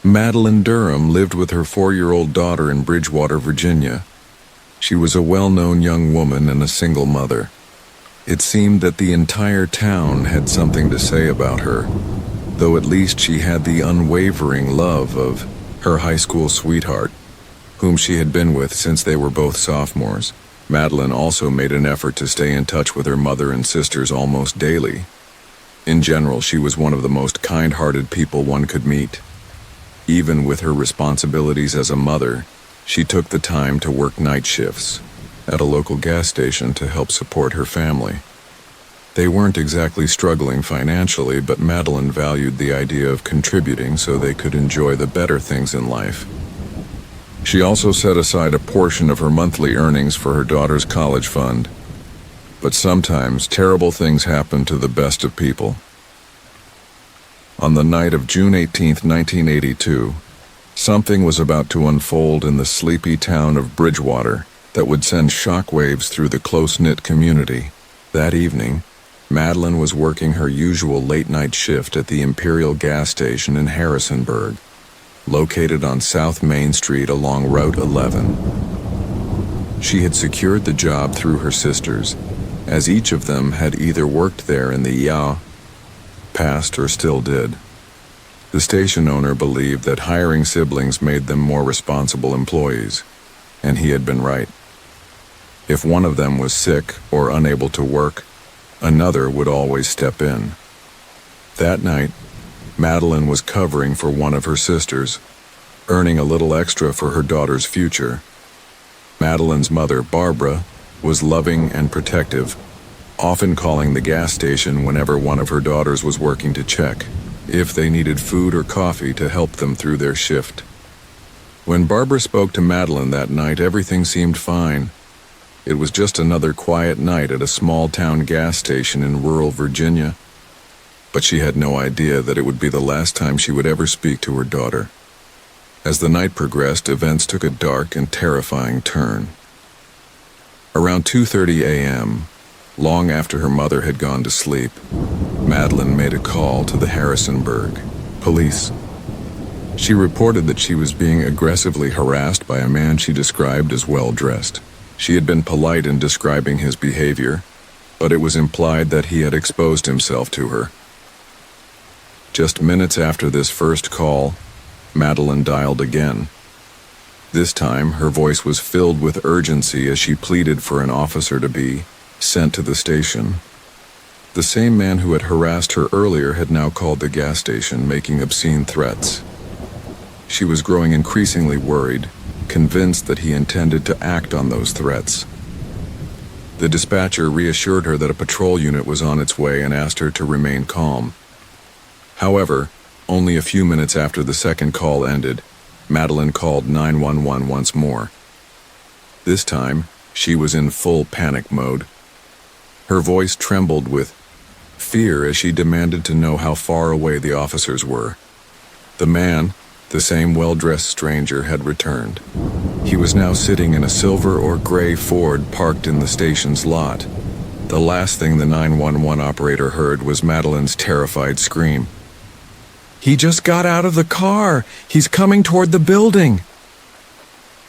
Madeline Durham lived with her 4-year-old daughter in Bridgewater, Virginia. She was a well-known young woman and a single mother. It seemed that the entire town had something to say about her, though at least she had the unwavering love of her high school sweetheart, whom she had been with since they were both sophomores. Madeline also made an effort to stay in touch with her mother and sisters almost daily. In general, she was one of the most kind-hearted people one could meet. Even with her responsibilities as a mother, she took the time to work night shifts at a local gas station to help support her family. They weren't exactly struggling financially, but Madeline valued the idea of contributing so they could enjoy the better things in life. She also set aside a portion of her monthly earnings for her daughter's college fund. But sometimes terrible things happen to the best of people. On the night of June 18, 1982, something was about to unfold in the sleepy town of Bridgewater that would send shockwaves through the close-knit community. That evening, Madeline was working her usual late-night shift at the Imperial gas station in Harrisonburg, located on South Main Street along Route 11. She had secured the job through her sisters, as each of them had either worked there in the past or still did. The station owner believed that hiring siblings made them more responsible employees, and he had been right. If one of them was sick or unable to work, another would always step in. That night, Madeline was covering for one of her sisters, earning a little extra for her daughter's future. Madeline's mother, Barbara, was loving and protective, often calling the gas station whenever one of her daughters was working to check if they needed food or coffee to help them through their shift. When Barbara spoke to Madeline that night, everything seemed fine. It was just another quiet night at a small-town gas station in rural Virginia. But she had no idea that it would be the last time she would ever speak to her daughter. As the night progressed, events took a dark and terrifying turn. Around 2:30 a.m., long after her mother had gone to sleep, Madeline made a call to the Harrisonburg police. She reported that she was being aggressively harassed by a man she described as well-dressed. She had been polite in describing his behavior, but it was implied that he had exposed himself to her. Just minutes after this first call, Madeline dialed again. This time, her voice was filled with urgency as she pleaded for an officer to be sent to the station. The same man who had harassed her earlier had now called the gas station, making obscene threats. She was growing increasingly worried, convinced that he intended to act on those threats. The dispatcher reassured her that a patrol unit was on its way and asked her to remain calm. However, only a few minutes after the second call ended, Madeline called 911 once more. This time, she was in full panic mode. Her voice trembled with fear as she demanded to know how far away the officers were. The man, the same well-dressed stranger, had returned. He was now sitting in a silver or gray Ford parked in the station's lot. The last thing the 911 operator heard was Madeline's terrified scream. "He just got out of the car! He's coming toward the building!"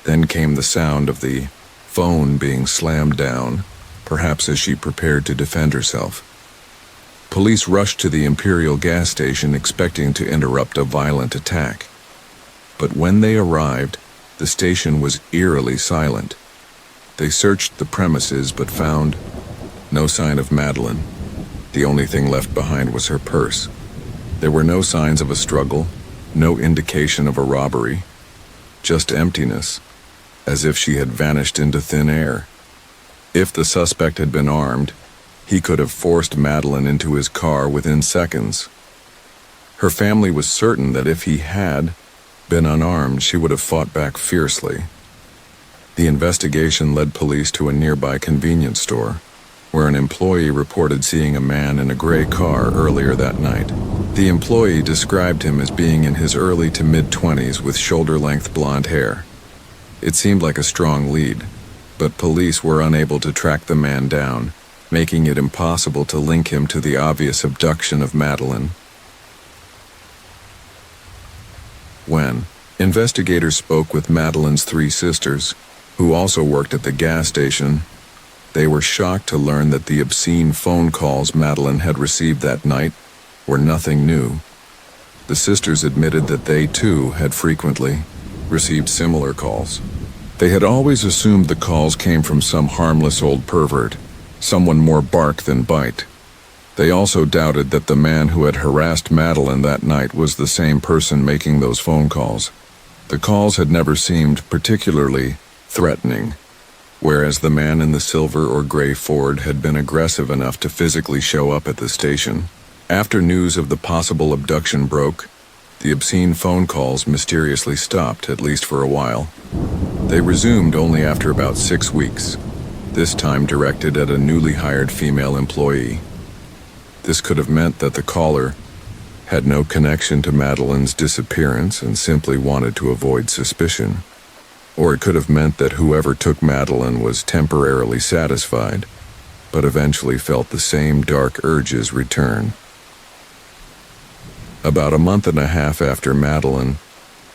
Then came the sound of the phone being slammed down, perhaps as she prepared to defend herself. Police rushed to the Imperial gas station expecting to interrupt a violent attack. But when they arrived, the station was eerily silent. They searched the premises but found no sign of Madeline. The only thing left behind was her purse. There were no signs of a struggle, no indication of a robbery, just emptiness, as if she had vanished into thin air. If the suspect had been armed, he could have forced Madeline into his car within seconds. Her family was certain that if he had been unarmed, she would have fought back fiercely. The investigation led police to a nearby convenience store, where an employee reported seeing a man in a gray car earlier that night. The employee described him as being in his early to mid-20s with shoulder-length blonde hair. It seemed like a strong lead, but police were unable to track the man down, making it impossible to link him to the obvious abduction of Madeline. When investigators spoke with Madeline's three sisters, who also worked at the gas station, they were shocked to learn that the obscene phone calls Madeline had received that night were nothing new. The sisters admitted that they, too, had frequently received similar calls. They had always assumed the calls came from some harmless old pervert, someone more bark than bite. They also doubted that the man who had harassed Madeline that night was the same person making those phone calls. The calls had never seemed particularly threatening, whereas the man in the silver or gray Ford had been aggressive enough to physically show up at the station. After news of the possible abduction broke, the obscene phone calls mysteriously stopped, at least for a while. They resumed only after about 6 weeks, this time directed at a newly hired female employee. This could have meant that the caller had no connection to Madeline's disappearance and simply wanted to avoid suspicion. Or it could have meant that whoever took Madeline was temporarily satisfied, but eventually felt the same dark urges return. About a month and a half after Madeline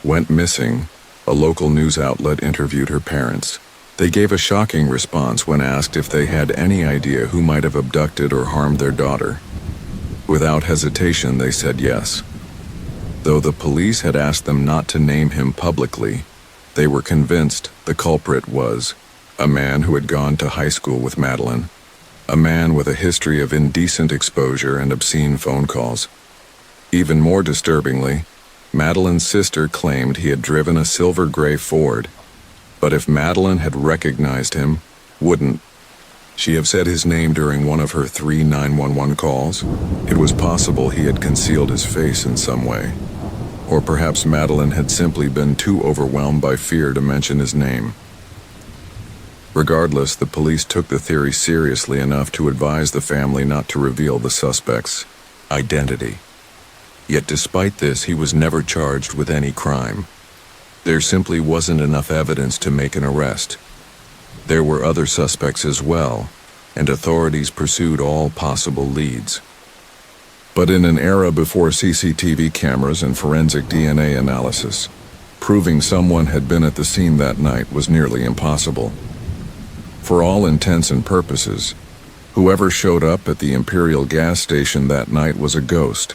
went missing, a local news outlet interviewed her parents. They gave a shocking response when asked if they had any idea who might have abducted or harmed their daughter. Without hesitation, they said yes. Though the police had asked them not to name him publicly, they were convinced the culprit was a man who had gone to high school with Madeline, a man with a history of indecent exposure and obscene phone calls. Even more disturbingly, Madeline's sister claimed he had driven a silver gray Ford, but if Madeline had recognized him, wouldn't she have said his name during one of her 3 911 calls? It was possible he had concealed his face in some way, or perhaps Madeline had simply been too overwhelmed by fear to mention his name. Regardless, the police took the theory seriously enough to advise the family not to reveal the suspect's identity. Yet despite this, he was never charged with any crime. There simply wasn't enough evidence to make an arrest. There were other suspects as well, and authorities pursued all possible leads. But in an era before CCTV cameras and forensic DNA analysis, proving someone had been at the scene that night was nearly impossible. For all intents and purposes, whoever showed up at the Imperial gas station that night was a ghost.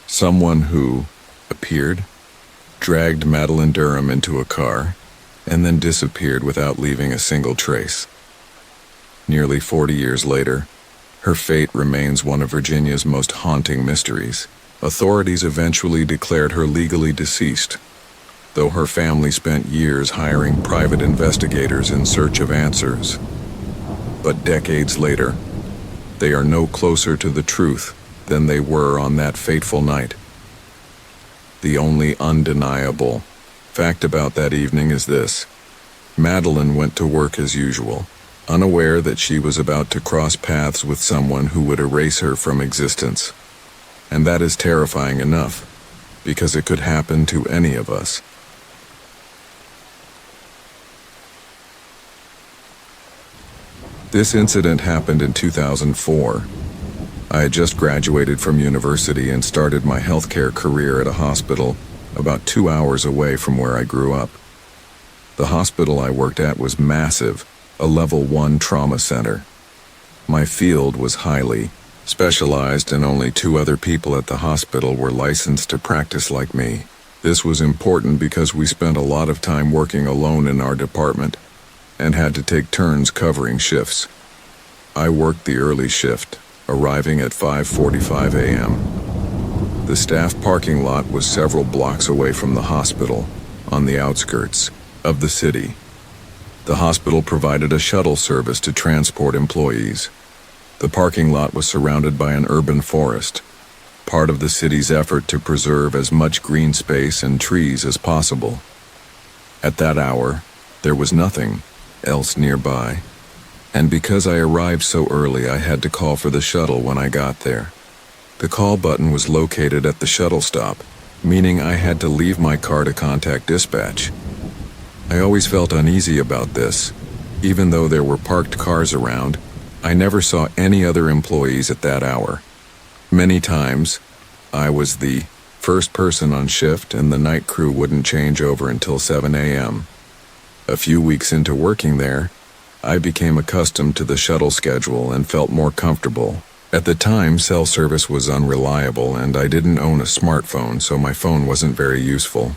Someone who appeared, dragged Madeline Durham into a car, and then disappeared without leaving a single trace. Nearly 40 years later, her fate remains one of Virginia's most haunting mysteries. Authorities eventually declared her legally deceased, though her family spent years hiring private investigators in search of answers. But decades later, they are no closer to the truth than they were on that fateful night. The only undeniable fact about that evening is this: Madeline went to work as usual, unaware that she was about to cross paths with someone who would erase her from existence. And that is terrifying enough, because it could happen to any of us. This incident happened in 2004. I had just graduated from university and started my healthcare career at a hospital about 2 hours away from where I grew up. The hospital I worked at was massive, a level 1 trauma center. My field was highly specialized, and only 2 other people at the hospital were licensed to practice like me. This was important because we spent a lot of time working alone in our department and had to take turns covering shifts. I worked the early shift, arriving at 5:45 a.m. The staff parking lot was several blocks away from the hospital, on the outskirts of the city. The hospital provided a shuttle service to transport employees. The parking lot was surrounded by an urban forest, part of the city's effort to preserve as much green space and trees as possible. At that hour, there was nothing else nearby, and because I arrived so early, I had to call for the shuttle when I got there. The call button was located at the shuttle stop, meaning I had to leave my car to contact dispatch. I always felt uneasy about this. Even though there were parked cars around, I never saw any other employees at that hour. Many times, I was the First person on shift, and the night crew wouldn't change over until 7 a.m. A few weeks into working there, I became accustomed to the shuttle schedule and felt more comfortable. At the time, cell service was unreliable and I didn't own a smartphone, so my phone wasn't very useful.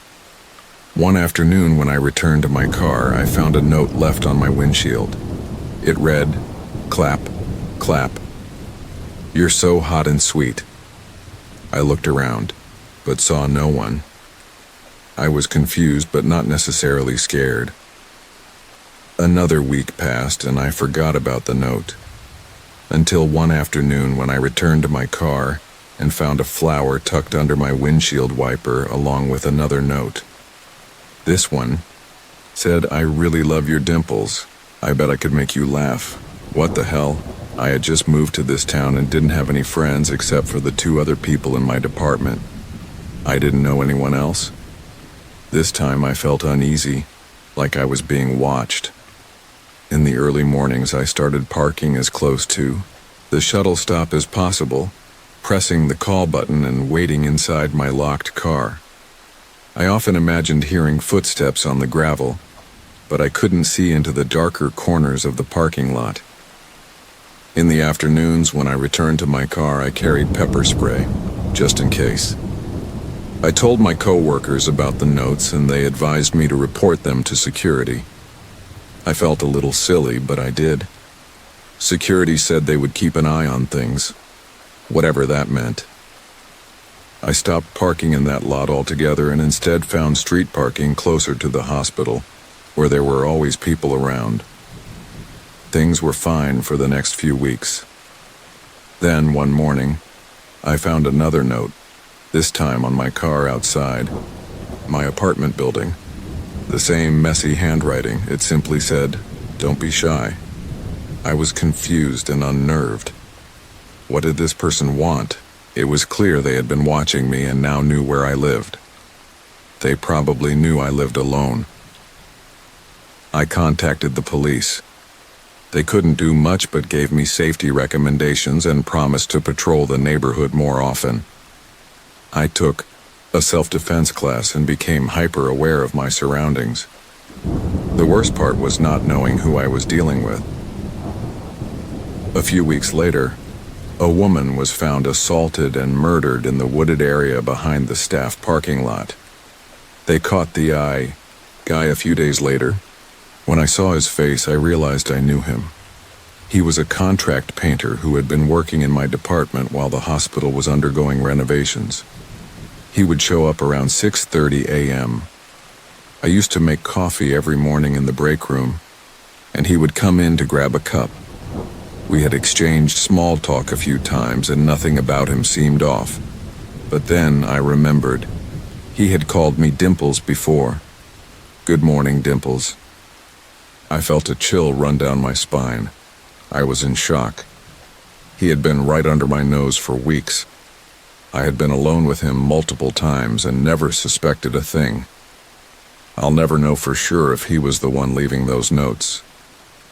One afternoon when I returned to my car, I found a note left on my windshield. It read, "Clap, clap. You're so hot and sweet." I looked around, but saw no one. I was confused, but not necessarily scared. Another week passed and I forgot about the note. Until one afternoon when I returned to my car and found a flower tucked under my windshield wiper along with another note. This one said, "I really love your dimples. I bet I could make you laugh." What the hell? I had just moved to this town and didn't have any friends except for the 2 other people in my department. I didn't know anyone else. This time I felt uneasy, like I was being watched. In the early mornings, I started parking as close to the shuttle stop as possible, pressing the call button and waiting inside my locked car. I often imagined hearing footsteps on the gravel, but I couldn't see into the darker corners of the parking lot. In the afternoons, when I returned to my car, I carried pepper spray, just in case. I told my coworkers about the notes and they advised me to report them to security. I felt a little silly, but I did. Security said they would keep an eye on things, whatever that meant. I stopped parking in that lot altogether and instead found street parking closer to the hospital, where there were always people around. Things were fine for the next few weeks. Then, one morning, I found another note, this time on my car outside my apartment building. The same messy handwriting. It simply said, "Don't be shy." I was confused and unnerved. What did this person want? It was clear they had been watching me and now knew where I lived. They probably knew I lived alone. I contacted the police. They couldn't do much but gave me safety recommendations and promised to patrol the neighborhood more often. I took a self-defense class and became hyper-aware of my surroundings. The worst part was not knowing who I was dealing with. A few weeks later, a woman was found assaulted and murdered in the wooded area behind the staff parking lot. They caught the guy a few days later. When I saw his face, I realized I knew him. He was a contract painter who had been working in my department while the hospital was undergoing renovations. He would show up around 6:30 a.m. I used to make coffee every morning in the break room, and he would come in to grab a cup. We had exchanged small talk a few times and nothing about him seemed off. But then I remembered. He had called me Dimples before. "Good morning, Dimples." I felt a chill run down my spine. I was in shock. He had been right under my nose for weeks. I had been alone with him multiple times and never suspected a thing. I'll never know for sure if he was the one leaving those notes.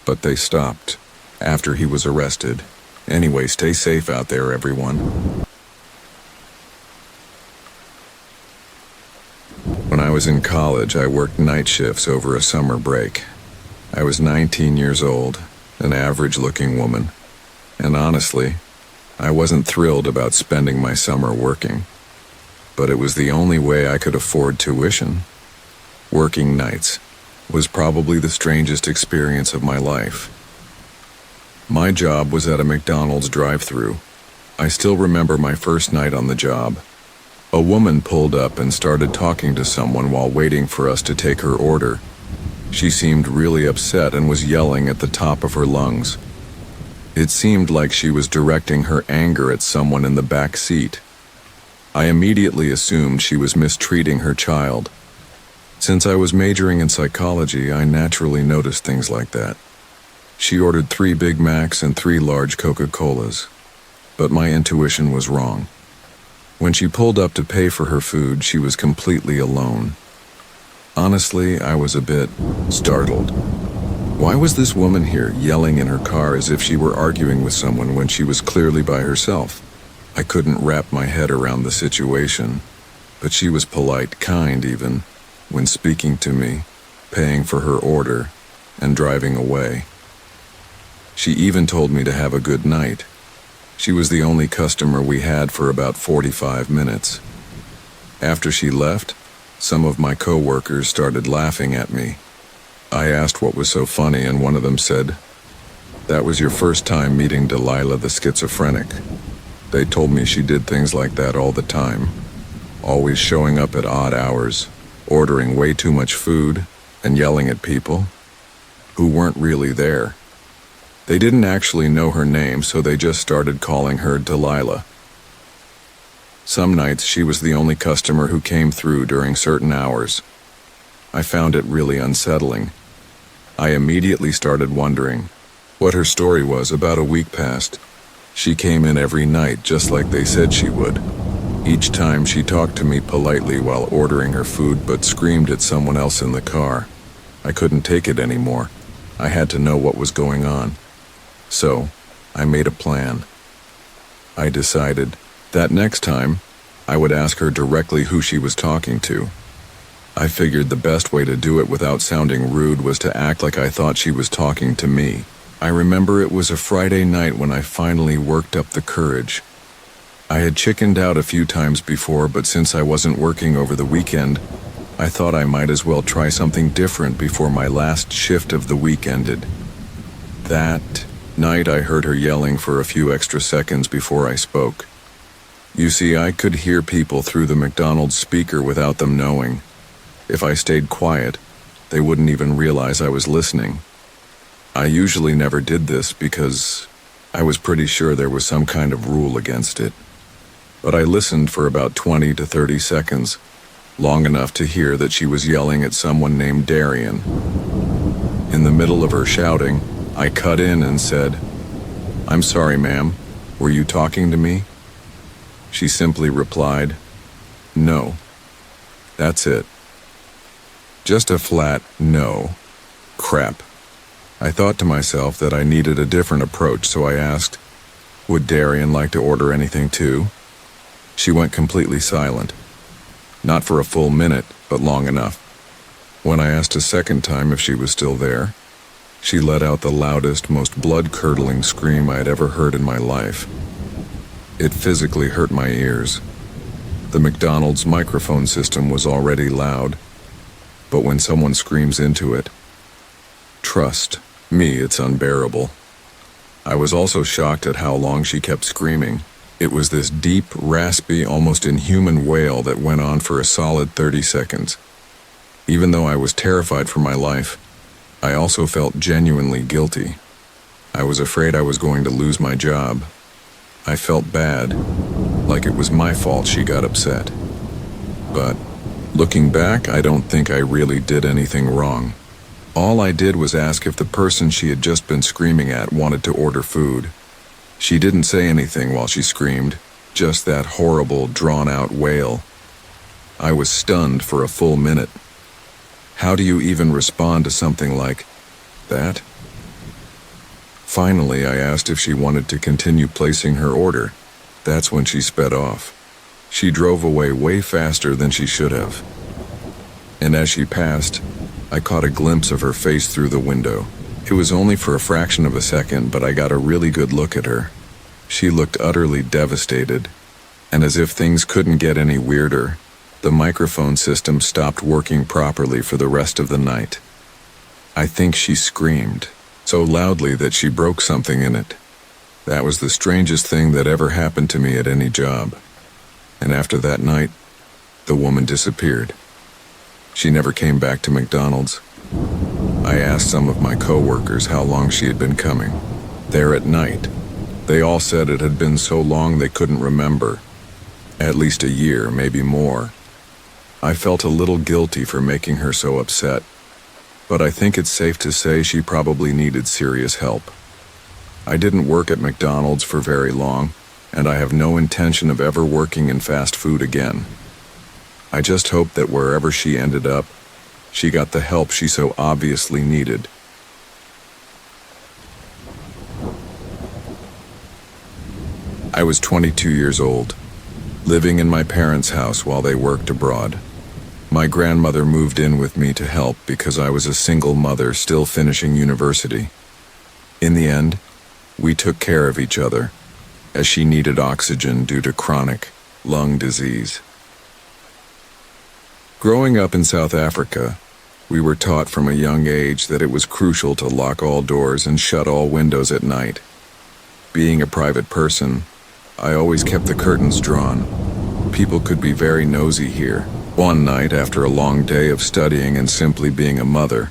But they stopped after he was arrested. Anyway, stay safe out there, everyone. When I was in college, I worked night shifts over a summer break. I was 19 years old, an average-looking woman, and honestly, I wasn't thrilled about spending my summer working. But it was the only way I could afford tuition. Working nights was probably the strangest experience of my life. My job was at a McDonald's drive-thru. I still remember my first night on the job. A woman pulled up and started talking to someone while waiting for us to take her order. She seemed really upset and was yelling at the top of her lungs. It seemed like she was directing her anger at someone in the back seat. I immediately assumed she was mistreating her child. Since I was majoring in psychology, I naturally noticed things like that. She ordered 3 Big Macs and 3 large Coca-Colas. But my intuition was wrong. When she pulled up to pay for her food, she was completely alone. Honestly, I was a bit startled. Why was this woman here yelling in her car as if she were arguing with someone when she was clearly by herself? I couldn't wrap my head around the situation. but she was polite, kind even, when speaking to me, paying for her order, and driving away. She even told me to have a good night. She was the only customer we had for about 45 minutes. After she left, some of my coworkers started laughing at me. I asked what was so funny, and one of them said, "That was your first time meeting Delilah the schizophrenic." They told me she did things like that all the time, always showing up at odd hours, ordering way too much food, and yelling at people who weren't really there. They didn't actually know her name, so they just started calling her Delilah. Some nights she was the only customer who came through during certain hours. I found it really unsettling. I immediately started wondering what her story was. About a week passed. She came in every night just like they said she would. Each time she talked to me politely while ordering her food but screamed at someone else in the car. I couldn't take it anymore. I had to know what was going on. So, I made a plan. I decided that next time, I would ask her directly who she was talking to. I figured the best way to do it without sounding rude was to act like I thought she was talking to me. I remember it was a Friday night when I finally worked up the courage. I had chickened out a few times before, but since I wasn't working over the weekend, I thought I might as well try something different before my last shift of the week ended. That night I heard her yelling for a few extra seconds before I spoke. You see, I could hear people through the McDonald's speaker without them knowing. If I stayed quiet, they wouldn't even realize I was listening. I usually never did this because I was pretty sure there was some kind of rule against it. But I listened for about 20 to 30 seconds, long enough to hear that she was yelling at someone named Darian. In the middle of her shouting, I cut in and said, "I'm sorry, ma'am, were you talking to me?" She simply replied, "No." That's it. Just a flat no. Crap. I thought to myself that I needed a different approach, so I asked, "Would Darian like to order anything too?" She went completely silent. Not for a full minute, but long enough. When I asked a second time if she was still there, she let out the loudest, most blood-curdling scream I had ever heard in my life. It physically hurt my ears. The McDonald's microphone system was already loud, but when someone screams into it, trust me, it's unbearable. I was also shocked at how long she kept screaming. It was this deep, raspy, almost inhuman wail that went on for a solid 30 seconds. Even though I was terrified for my life, I also felt genuinely guilty. I was afraid I was going to lose my job. I felt bad, like it was my fault she got upset. But looking back, I don't think I really did anything wrong. All I did was ask if the person she had just been screaming at wanted to order food. She didn't say anything while she screamed, just that horrible, drawn-out wail. I was stunned for a full minute. How do you even respond to something like that? Finally, I asked if she wanted to continue placing her order. That's when she sped off. She drove away way faster than she should have. And as she passed, I caught a glimpse of her face through the window. It was only for a fraction of a second, but I got a really good look at her. She looked utterly devastated, and as if things couldn't get any weirder, the microphone system stopped working properly for the rest of the night. I think she screamed, so loudly that she broke something in it. That was the strangest thing that ever happened to me at any job. And after that night, the woman disappeared. She never came back to McDonald's. I asked some of my coworkers how long she had been coming. There at night. They all said it had been so long they couldn't remember. At least a year, maybe more. I felt a little guilty for making her so upset, but I think it's safe to say she probably needed serious help. I didn't work at McDonald's for very long, and I have no intention of ever working in fast food again. I just hope that wherever she ended up, she got the help she so obviously needed. I was 22 years old. living in my parents' house while they worked abroad. My grandmother moved in with me to help because I was a single mother still finishing university. In the end, we took care of each other, as she needed oxygen due to chronic lung disease. Growing up in South Africa, we were taught from a young age that it was crucial to lock all doors and shut all windows at night. Being a private person, I always kept the curtains drawn. People could be very nosy here. One night, after a long day of studying and simply being a mother,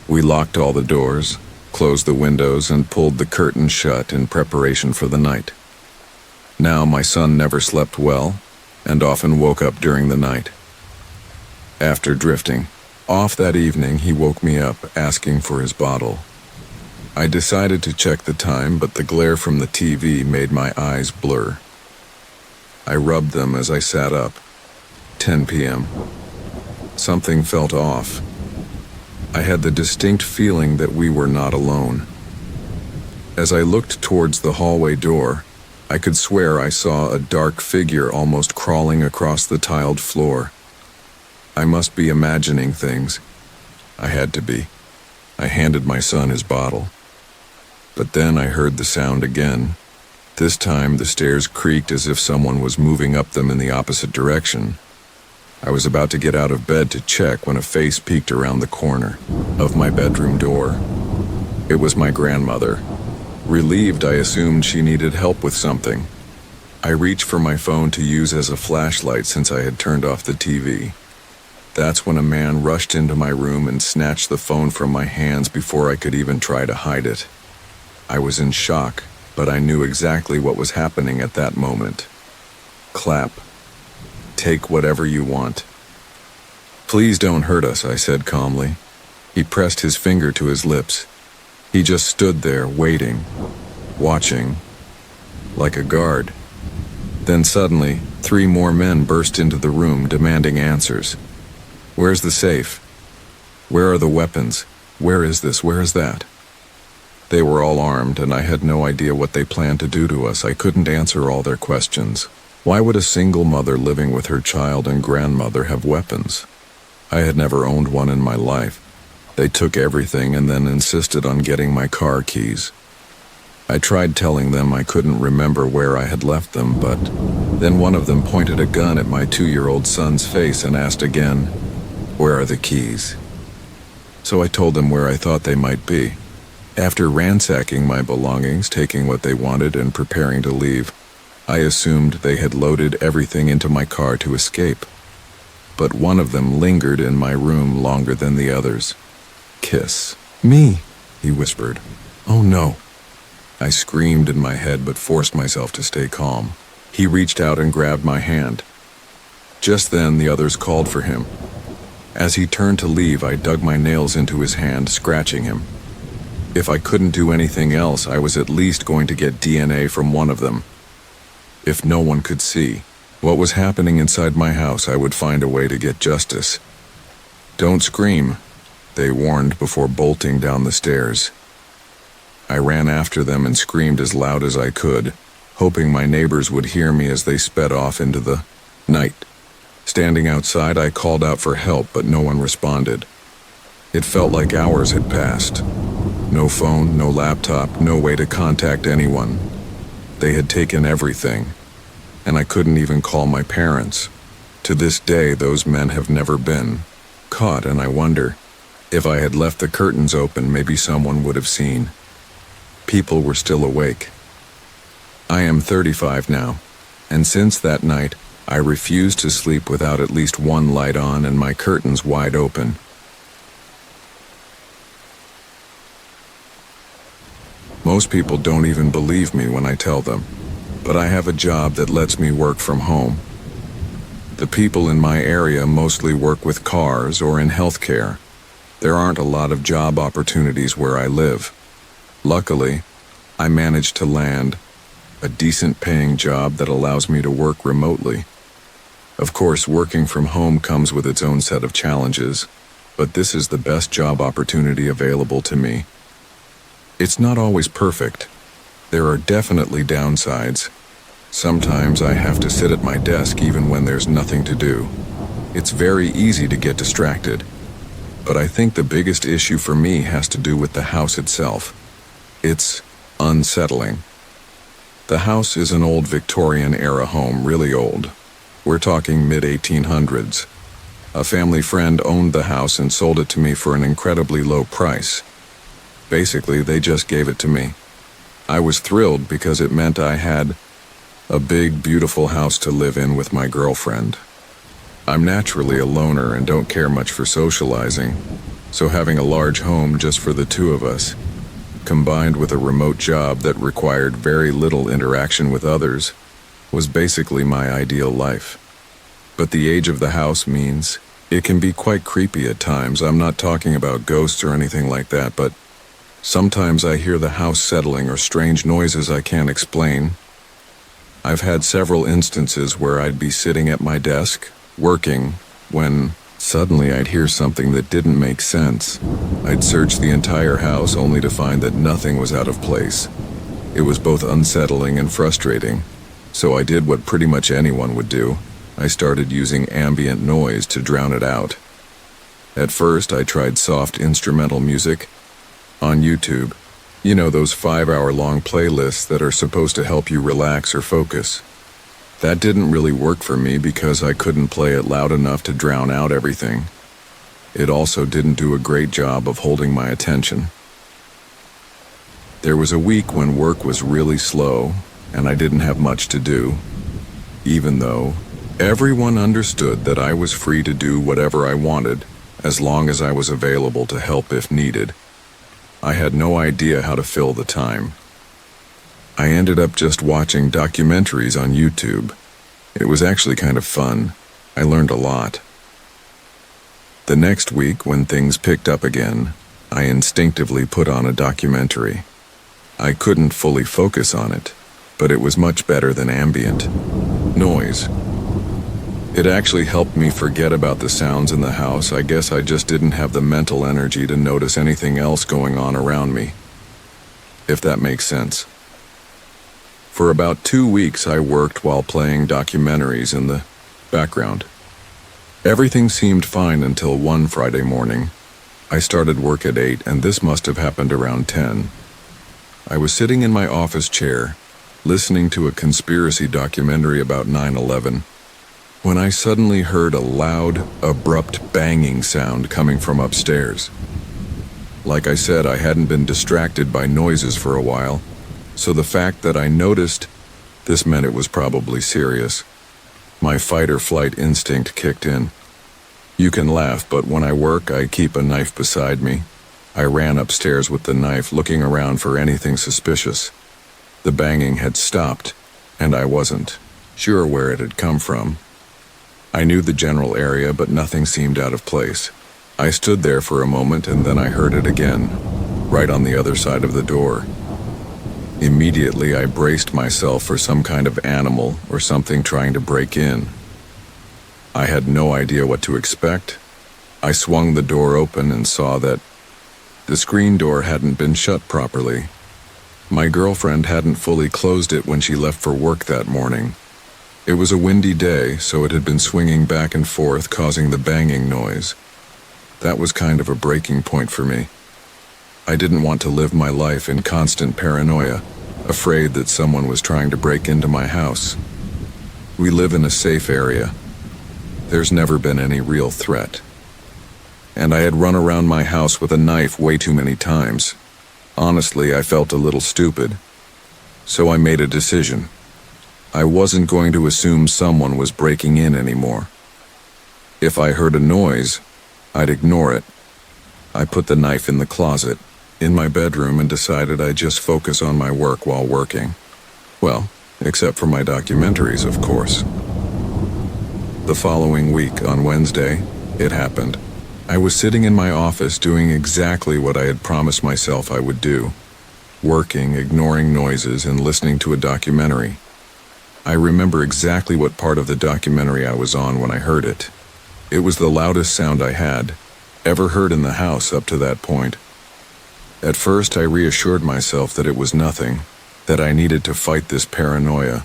we locked all the doors, closed the windows, and pulled the curtains shut in preparation for the night. Now my son never slept well and often woke up during the night. After drifting off that evening, he woke me up asking for his bottle. I decided to check the time, but the glare from the TV made my eyes blur. I rubbed them as I sat up. 10 p.m. Something felt off. I had the distinct feeling that we were not alone. As I looked towards the hallway door, I could swear I saw a dark figure almost crawling across the tiled floor. I must be imagining things. I had to be. I handed my son his bottle. But then I heard the sound again. This time the stairs creaked as if someone was moving up them in the opposite direction. I was about to get out of bed to check when a face peeked around the corner of my bedroom door. It was my grandmother. Relieved, I assumed she needed help with something. I reached for my phone to use as a flashlight since I had turned off the TV. That's when a man rushed into my room and snatched the phone from my hands before I could even try to hide it. I was in shock, but I knew exactly what was happening at that moment. Clap. Take whatever you want. Please don't hurt us, I said calmly. He pressed his finger to his lips. He just stood there, waiting, watching, like a guard. Then suddenly, 3 more men burst into the room, demanding answers. Where's the safe? Where are the weapons? Where is this? Where is that? They were all armed, and I had no idea what they planned to do to us. I couldn't answer all their questions. Why would a single mother living with her child and grandmother have weapons? I had never owned one in my life. They took everything and then insisted on getting my car keys. I tried telling them I couldn't remember where I had left them, but then one of them pointed a gun at my 2-year-old son's face and asked again, "Where are the keys?" So I told them where I thought they might be. After ransacking my belongings, taking what they wanted, and preparing to leave, I assumed they had loaded everything into my car to escape. But one of them lingered in my room longer than the others. "Kiss me," he whispered. "Oh no." I screamed in my head but forced myself to stay calm. He reached out and grabbed my hand. Just then the others called for him. As he turned to leave, I dug my nails into his hand, scratching him. If I couldn't do anything else, I was at least going to get DNA from one of them. If no one could see what was happening inside my house, I would find a way to get justice. "Don't scream," they warned before bolting down the stairs. I ran after them and screamed as loud as I could, hoping my neighbors would hear me as they sped off into the night. Standing outside, I called out for help, but no one responded. It felt like hours had passed. No phone, no laptop, no way to contact anyone. They had taken everything, and I couldn't even call my parents. To this day, those men have never been caught, and I wonder, if I had left the curtains open, maybe someone would have seen. People were still awake. I am 35 now, and since that night, I refuse to sleep without at least one light on and my curtains wide open. Most people don't even believe me when I tell them, but I have a job that lets me work from home. The people in my area mostly work with cars or in healthcare. There aren't a lot of job opportunities where I live. Luckily, I managed to land a decent paying job that allows me to work remotely. Of course, working from home comes with its own set of challenges, but this is the best job opportunity available to me. It's not always perfect. There are definitely downsides. Sometimes I have to sit at my desk even when there's nothing to do. It's very easy to get distracted, but I think the biggest issue for me has to do with the house itself. It's unsettling. The house is an old Victorian-era home, really old. We're talking mid-1800s. A family friend owned the house and sold it to me for an incredibly low price. Basically, they just gave it to me. I was thrilled because it meant I had a big, beautiful house to live in with my girlfriend. I'm naturally a loner and don't care much for socializing, so having a large home just for the two of us, combined with a remote job that required very little interaction with others, was basically my ideal life. But the age of the house means it can be quite creepy at times. I'm not talking about ghosts or anything like that, but sometimes I hear the house settling or strange noises I can't explain. I've had several instances where I'd be sitting at my desk, working, when suddenly I'd hear something that didn't make sense. I'd search the entire house only to find that nothing was out of place. It was both unsettling and frustrating, so I did what pretty much anyone would do. I started using ambient noise to drown it out. At first, I tried soft instrumental music on YouTube. You know, those 5-hour-long playlists that are supposed to help you relax or focus. That didn't really work for me because I couldn't play it loud enough to drown out everything. It also didn't do a great job of holding my attention. There was a week when work was really slow and I didn't have much to do, even though everyone understood that I was free to do whatever I wanted as long as I was available to help if needed. I had no idea how to fill the time. I ended up just watching documentaries on YouTube. It was actually kind of fun. I learned a lot. The next week, when things picked up again, I instinctively put on a documentary. I couldn't fully focus on it, but it was much better than ambient noise. It actually helped me forget about the sounds in the house. I guess I just didn't have the mental energy to notice anything else going on around me, if that makes sense. For about 2 weeks, I worked while playing documentaries in the background. Everything seemed fine until one Friday morning. I started work at 8, and this must have happened around 10. I was sitting in my office chair, listening to a conspiracy documentary about 9/11, when I suddenly heard a loud, abrupt banging sound coming from upstairs. Like I said, I hadn't been distracted by noises for a while, so the fact that I noticed this meant it was probably serious. My fight-or-flight instinct kicked in. You can laugh, but when I work, I keep a knife beside me. I ran upstairs with the knife, looking around for anything suspicious. The banging had stopped, and I wasn't sure where it had come from. I knew the general area, but nothing seemed out of place. I stood there for a moment, and then I heard it again, right on the other side of the door. Immediately, I braced myself for some kind of animal or something trying to break in. I had no idea what to expect. I swung the door open and saw that the screen door hadn't been shut properly. My girlfriend hadn't fully closed it when she left for work that morning. It was a windy day, so it had been swinging back and forth, causing the banging noise. That was kind of a breaking point for me. I didn't want to live my life in constant paranoia, afraid that someone was trying to break into my house. We live in a safe area. There's never been any real threat. And I had run around my house with a knife way too many times. Honestly, I felt a little stupid. So I made a decision. I wasn't going to assume someone was breaking in anymore. If I heard a noise, I'd ignore it. I put the knife in the closet, in my bedroom, and decided I'd just focus on my work while working. Well, except for my documentaries, of course. The following week, on Wednesday, it happened. I was sitting in my office doing exactly what I had promised myself I would do. Working, ignoring noises, and listening to a documentary. I remember exactly what part of the documentary I was on when I heard it. It was the loudest sound I had ever heard in the house up to that point. At first, I reassured myself that it was nothing, that I needed to fight this paranoia.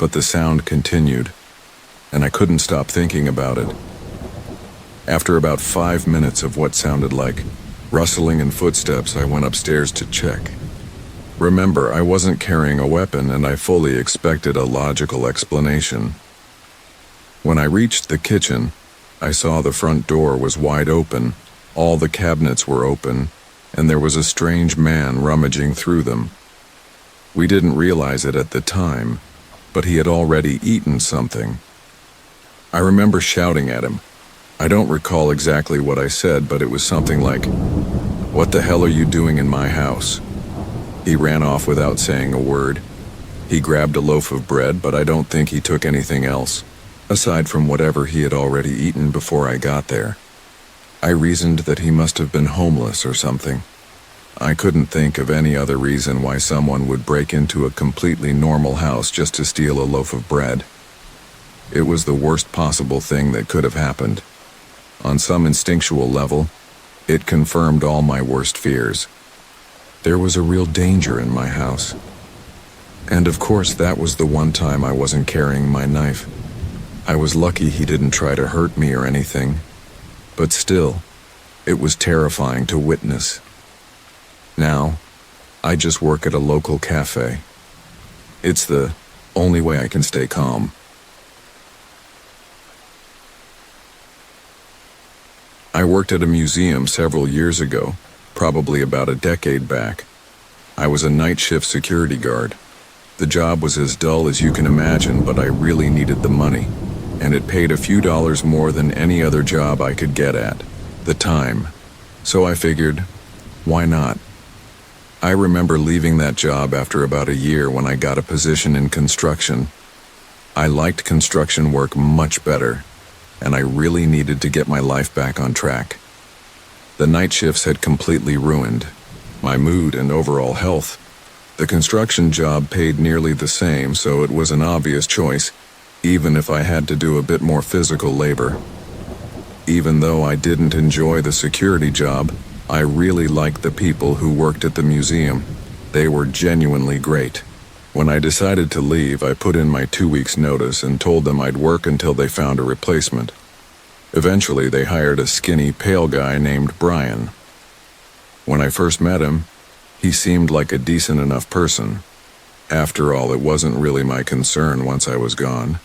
but the sound continued, and I couldn't stop thinking about it. After about 5 minutes of what sounded like rustling and footsteps, I went upstairs to check. Remember, I wasn't carrying a weapon, and I fully expected a logical explanation. When I reached the kitchen, I saw the front door was wide open, all the cabinets were open, and there was a strange man rummaging through them. We didn't realize it at the time, but he had already eaten something. I remember shouting at him. I don't recall exactly what I said, but it was something like, "What the hell are you doing in my house?" He ran off without saying a word. He grabbed a loaf of bread, but I don't think he took anything else, aside from whatever he had already eaten before I got there. I reasoned that he must have been homeless or something. I couldn't think of any other reason why someone would break into a completely normal house just to steal a loaf of bread. It was the worst possible thing that could have happened. On some instinctual level, it confirmed all my worst fears. There was a real danger in my house. And of course, that was the one time I wasn't carrying my knife. I was lucky he didn't try to hurt me or anything. But still, it was terrifying to witness. Now, I just work at a local cafe. It's the only way I can stay calm. I worked at a museum several years ago, probably about a decade back. I was a night shift security guard. The job was as dull as you can imagine, but I really needed the money, and it paid a few dollars more than any other job I could get at the time. So I figured, why not? I remember leaving that job after about a year when I got a position in construction. I liked construction work much better, and I really needed to get my life back on track. The night shifts had completely ruined my mood and overall health. The construction job paid nearly the same, so it was an obvious choice, even if I had to do a bit more physical labor. Even though I didn't enjoy the security job, I really liked the people who worked at the museum. They were genuinely great. When I decided to leave, I put in my 2 weeks' notice and told them I'd work until they found a replacement. Eventually, they hired a skinny, pale guy named Brian. When I first met him, he seemed like a decent enough person. After all, it wasn't really my concern once I was gone.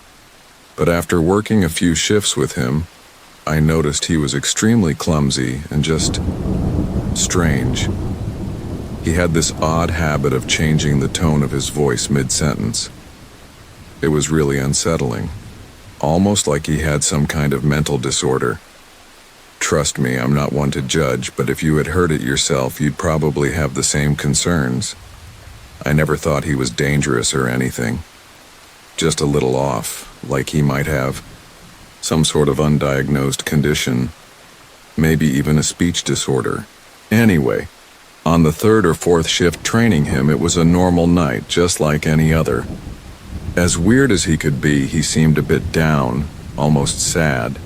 But after working a few shifts with him, I noticed he was extremely clumsy and just strange. He had this odd habit of changing the tone of his voice mid-sentence. It was really unsettling, almost like he had some kind of mental disorder. Trust me, I'm not one to judge, but if you had heard it yourself, you'd probably have the same concerns. I never thought he was dangerous or anything. Just a little off, like he might have some sort of undiagnosed condition, maybe even a speech disorder. Anyway, on the third or fourth shift training him, it was a normal night, just like any other. As weird as he could be, he seemed a bit down, almost sad.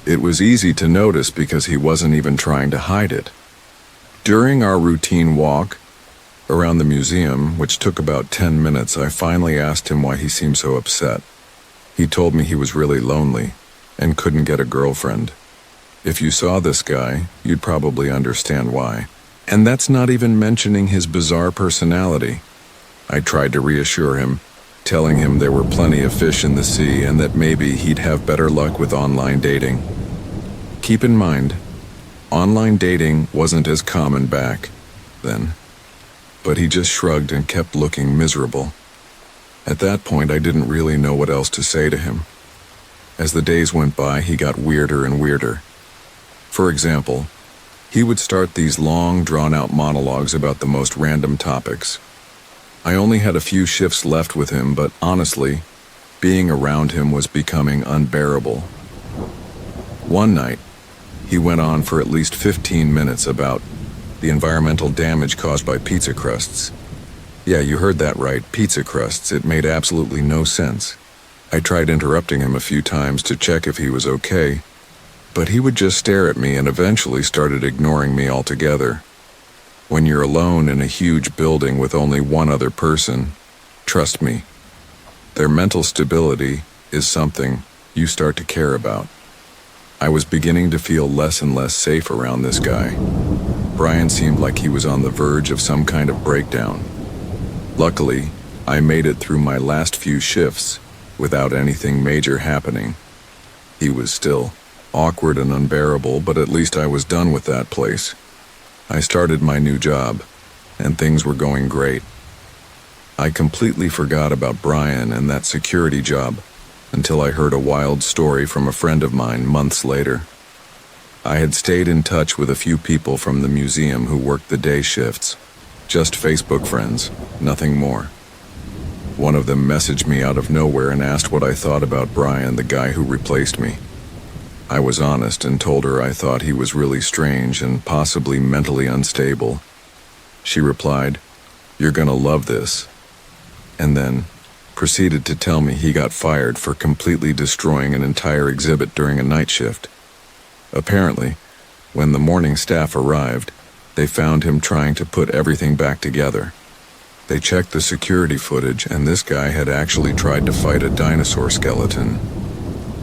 It was easy to notice because he wasn't even trying to hide it. During our routine walk around the museum, which took about 10 minutes, I finally asked him why he seemed so upset. He told me he was really lonely and couldn't get a girlfriend. If you saw this guy, you'd probably understand why. And that's not even mentioning his bizarre personality. I tried to reassure him, telling him there were plenty of fish in the sea and that maybe he'd have better luck with online dating. Keep in mind, online dating wasn't as common back then, but he just shrugged and kept looking miserable. At that point, I didn't really know what else to say to him. As the days went by, he got weirder and weirder. For example, he would start these long, drawn-out monologues about the most random topics. I only had a few shifts left with him, but honestly, being around him was becoming unbearable. One night, he went on for at least 15 minutes about the environmental damage caused by pizza crusts. Yeah, you heard that right, pizza crusts. It made absolutely no sense. I tried interrupting him a few times to check if he was okay, but he would just stare at me and eventually started ignoring me altogether. When you're alone in a huge building with only one other person, trust me, Their mental stability is something you start to care about. I was beginning to feel less and less safe around this guy. Brian seemed like he was on the verge of some kind of breakdown. Luckily, I made it through my last few shifts without anything major happening. He was still awkward and unbearable, but at least I was done with that place. I started my new job, and things were going great. I completely forgot about Brian and that security job until I heard a wild story from a friend of mine months later. I had stayed in touch with a few people from the museum who worked the day shifts. Just Facebook friends, nothing more. One of them messaged me out of nowhere and asked what I thought about Brian, the guy who replaced me. I was honest and told her I thought he was really strange and possibly mentally unstable. She replied, "You're gonna love this," and then proceeded to tell me he got fired for completely destroying an entire exhibit during a night shift. Apparently, when the morning staff arrived, they found him trying to put everything back together. They checked the security footage, and this guy had actually tried to fight a dinosaur skeleton.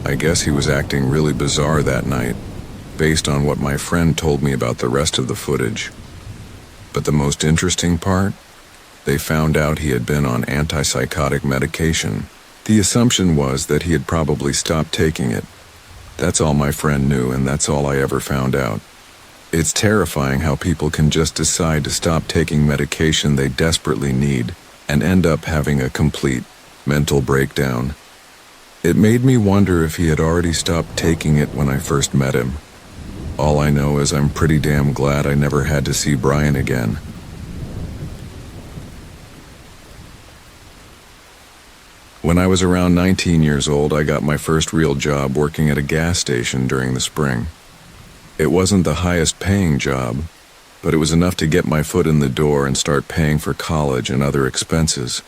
I guess he was acting really bizarre that night, based on what my friend told me about the rest of the footage. But the most interesting part? They found out he had been on antipsychotic medication. The assumption was that he had probably stopped taking it. That's all my friend knew, and that's all I ever found out. It's terrifying how people can just decide to stop taking medication they desperately need and end up having a complete mental breakdown. It made me wonder if he had already stopped taking it when I first met him. All I know is I'm pretty damn glad I never had to see Brian again. When I was around 19 years old, I got my first real job working at a gas station during the spring. It wasn't the highest paying job, but it was enough to get my foot in the door and start paying for college and other expenses.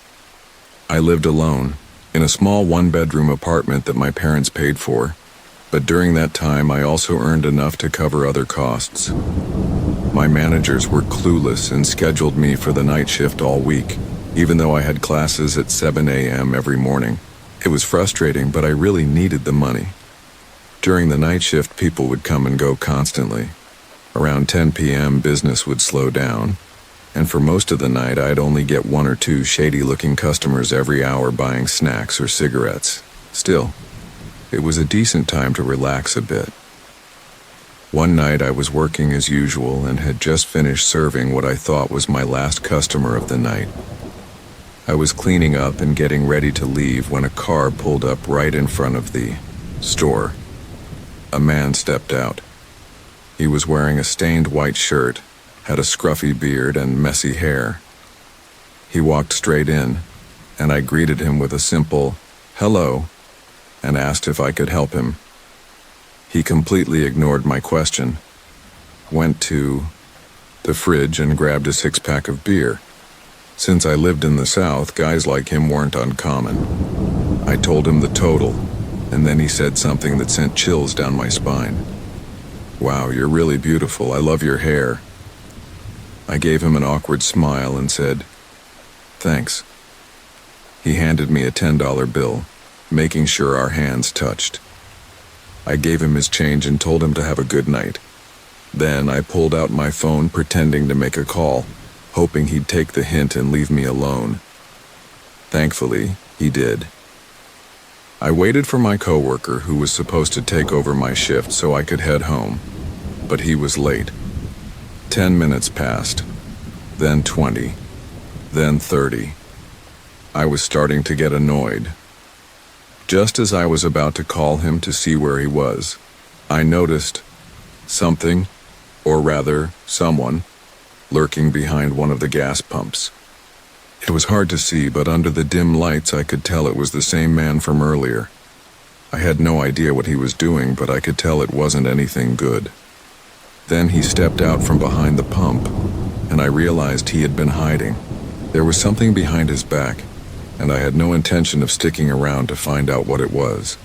I lived alone, in a small one-bedroom apartment that my parents paid for, but during that time I also earned enough to cover other costs. My managers were clueless and scheduled me for the night shift all week, even though I had classes at 7 a.m. every morning. It was frustrating, but I really needed the money. During the night shift, people would come and go constantly. Around 10 p.m., business would slow down, and for most of the night, I'd only get one or two shady-looking customers every hour buying snacks or cigarettes. Still, it was a decent time to relax a bit. One night, I was working as usual and had just finished serving what I thought was my last customer of the night. I was cleaning up and getting ready to leave when a car pulled up right in front of the store. A man stepped out. He was wearing a stained white shirt, had a scruffy beard and messy hair. He walked straight in, and I greeted him with a simple, "Hello," and asked if I could help him. He completely ignored my question, went to the fridge and grabbed a six-pack of beer. Since I lived in the South, guys like him weren't uncommon. I told him the total, and then he said something that sent chills down my spine. "Wow, you're really beautiful. I love your hair." I gave him an awkward smile and said, "Thanks." He handed me a $10 bill, making sure our hands touched. I gave him his change and told him to have a good night. Then I pulled out my phone pretending to make a call, hoping he'd take the hint and leave me alone. Thankfully, he did. I waited for my coworker who was supposed to take over my shift so I could head home, but he was late. 10 minutes passed, then 20, then 30. I was starting to get annoyed. Just as I was about to call him to see where he was, I noticed something, or rather, someone, lurking behind one of the gas pumps. It was hard to see, but under the dim lights I could tell it was the same man from earlier. I had no idea what he was doing, but I could tell it wasn't anything good. Then he stepped out from behind the pump, and I realized he had been hiding. There was something behind his back, and I had no intention of sticking around to find out what it was.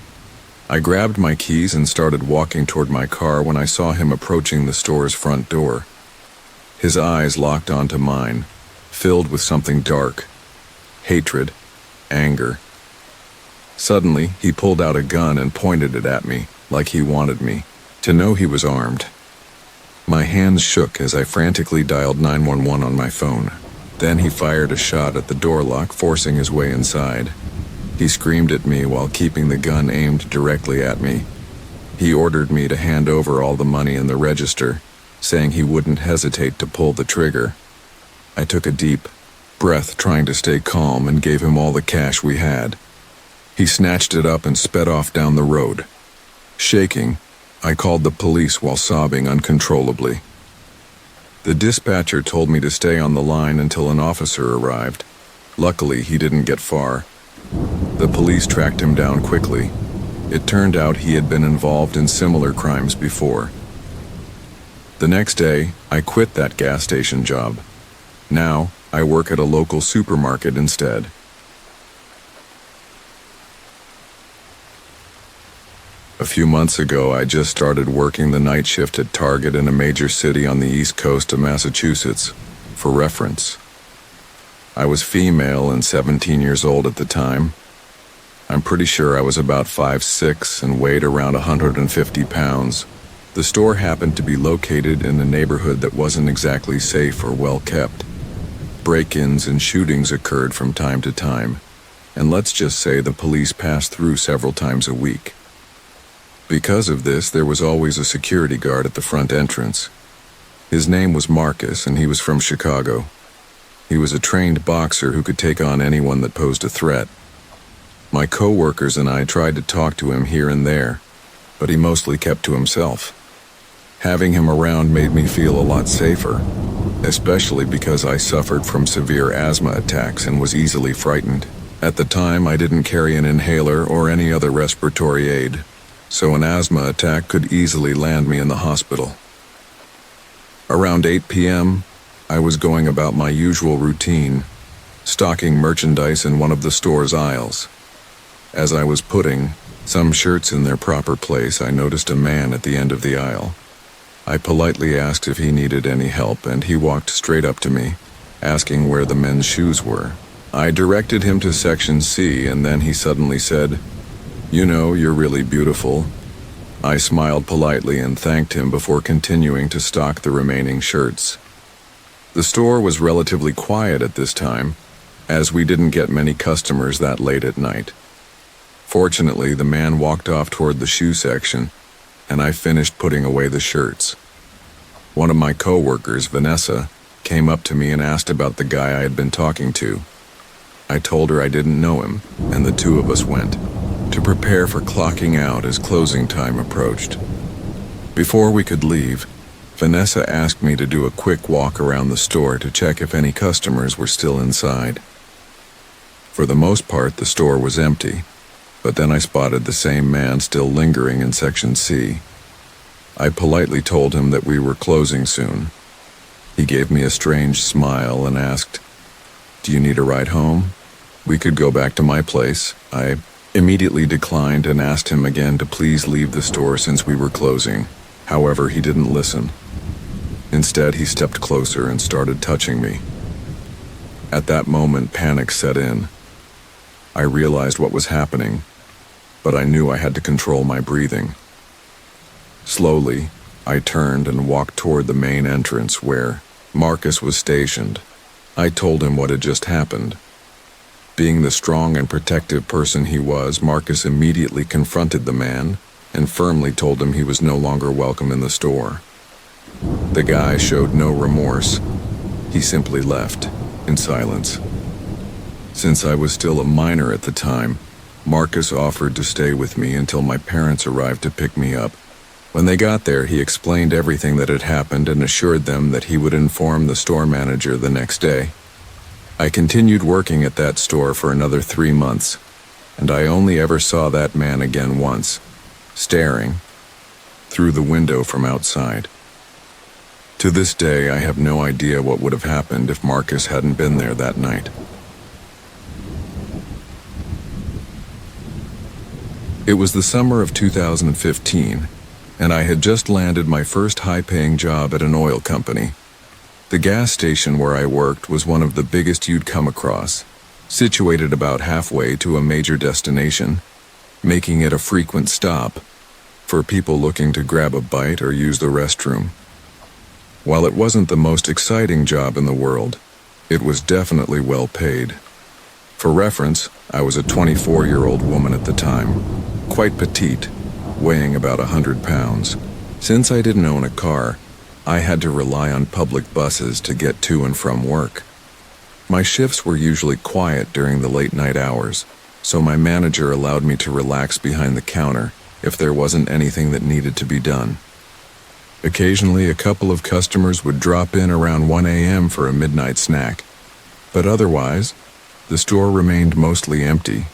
I grabbed my keys and started walking toward my car when I saw him approaching the store's front door. His eyes locked onto mine, filled with something dark, hatred, anger, Suddenly, he pulled out a gun and pointed it at me, like he wanted me to know he was armed. My hands shook as I frantically dialed 911 on my phone. Then he fired a shot at the door lock, forcing his way inside. He screamed at me while keeping the gun aimed directly at me. He ordered me to hand over all the money in the register, saying he wouldn't hesitate to pull the trigger. I took a deep breath, trying to stay calm, and gave him all the cash we had. He snatched it up and sped off down the road. Shaking, I called the police while sobbing uncontrollably. The dispatcher told me to stay on the line until an officer arrived. Luckily, he didn't get far. The police tracked him down quickly. It turned out he had been involved in similar crimes before. The next day, I quit that gas station job. Now, I work at a local supermarket instead. A few months ago, I just started working the night shift at Target in a major city on the east coast of Massachusetts. For reference, I was female and 17 years old at the time. I'm pretty sure I was about 5'6" and weighed around 150 pounds. The store happened to be located in a neighborhood that wasn't exactly safe or well kept. Break-ins and shootings occurred from time to time, and let's just say the police passed through several times a week. Because of this, there was always a security guard at the front entrance. His name was Marcus, and he was from Chicago. He was a trained boxer who could take on anyone that posed a threat. My co-workers and I tried to talk to him here and there, but he mostly kept to himself. Having him around made me feel a lot safer, especially because I suffered from severe asthma attacks and was easily frightened. At the time, I didn't carry an inhaler or any other respiratory aid, so an asthma attack could easily land me in the hospital. Around 8 p.m., I was going about my usual routine, stocking merchandise in one of the store's aisles. As I was putting some shirts in their proper place, I noticed a man at the end of the aisle. I politely asked if he needed any help, and he walked straight up to me, asking where the men's shoes were. I directed him to section C, and then he suddenly said, "You know, you're really beautiful." I smiled politely and thanked him before continuing to stock the remaining shirts. The store was relatively quiet at this time, as we didn't get many customers that late at night. Fortunately, the man walked off toward the shoe section, and I finished putting away the shirts. One of my co-workers, Vanessa, came up to me and asked about the guy I had been talking to. I told her I didn't know him, and the two of us went to prepare for clocking out as closing time approached. Before we could leave, Vanessa asked me to do a quick walk around the store to check if any customers were still inside. For the most part, the store was empty, but then I spotted the same man still lingering in section C. I politely told him that we were closing soon. He gave me a strange smile and asked, "Do you need a ride home? We could go back to my place." I immediately declined and asked him again to please leave the store since we were closing. However, he didn't listen. Instead, he stepped closer and started touching me. At that moment, panic set in. I realized what was happening, but I knew I had to control my breathing. Slowly, I turned and walked toward the main entrance where Marcus was stationed. I told him what had just happened. Being the strong and protective person he was, Marcus immediately confronted the man and firmly told him he was no longer welcome in the store. The guy showed no remorse. He simply left, in silence. Since I was still a minor at the time, Marcus offered to stay with me until my parents arrived to pick me up. When they got there, he explained everything that had happened and assured them that he would inform the store manager the next day. I continued working at that store for another 3 months, and I only ever saw that man again once, staring through the window from outside. To this day, I have no idea what would have happened if Marcus hadn't been there that night. It was the summer of 2015, and I had just landed my first high-paying job at an oil company. The gas station where I worked was one of the biggest you'd come across. situated about halfway to a major destination, making it a frequent stop for people looking to grab a bite or use the restroom. While it wasn't the most exciting job in the world, it was definitely well paid. For reference, I was a 24-year-old woman at the time, quite petite, weighing about 100 pounds. Since I didn't own a car, I had to rely on public buses to get to and from work. My shifts were usually quiet during the late night hours, so my manager allowed me to relax behind the counter if there wasn't anything that needed to be done. Occasionally, a couple of customers would drop in around 1 a.m. for a midnight snack, but otherwise, the store remained mostly empty.